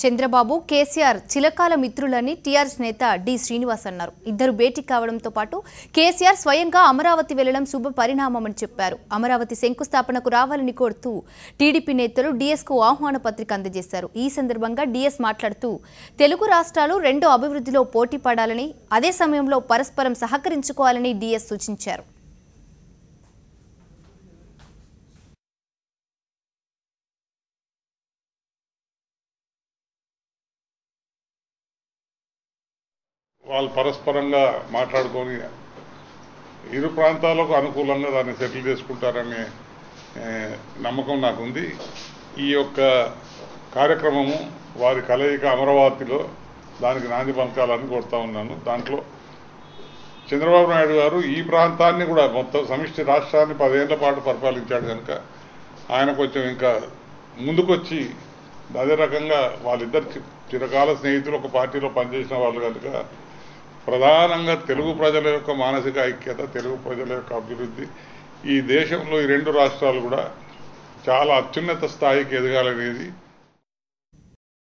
Chandrababu KCR చిలకాల మిత్రులని TRS నేత D Srinivas అన్నారు. ఇద్దరు భేటీ కావడంతో పాటు కేసీఆర్ స్వయంగా అమరావతి వెళ్లడం శుభ పరిణామమని చెప్పారు. అమరావతి శంకుస్థాపనకు రావాలని కోరుతూ టీడీపీ నేతలు డీఎస్కు ఆహ్వాన పత్రిక అందజేశారు. ఈ సందర్భంగా డీఎస్ మాట్లాడుతూ తెలుగు రాష్ట్రాలు రెండో అభివృద్ధిలో పోటీ పడాలని, అదే సమయంలో పరస్పరం సహకరించుకోవాలని డీఎస్ సూచించారు. వాళ్ళు పరస్పరంగా మాట్లాడుకొని ఇరు ప్రాంతాలకు అనుకూలంగా దాన్ని సెటిల్ చేసుకుంటారనే నమ్మకం నాకుంది. ఈ యొక్క కార్యక్రమము వారి కలయిక అమరావతిలో దానికి నాంది పలకాలని కోరుతా ఉన్నాను. దాంట్లో చంద్రబాబు నాయుడు గారు ఈ ప్రాంతాన్ని కూడా మొత్తం సమిష్టి రాష్ట్రాన్ని 10 ఏళ్ల పాటు పరిపాలించాడు కనుక ఆయన కొంచెం ఇంకా ముందుకొచ్చి అదే రకంగా వాళ్ళిద్దరు చిరకాల స్నేహితులు ఒక పార్టీలో పనిచేసిన వాళ్ళు కనుక ప్రధానంగా తెలుగు ప్రజల యొక్క మానసిక ఐక్యత, తెలుగు ప్రజల యొక్క అభివృద్ధి, ఈ దేశంలో ఈ రెండు రాష్ట్రాలు కూడా చాలా అత్యున్నత స్థాయికి ఎదగాలనేది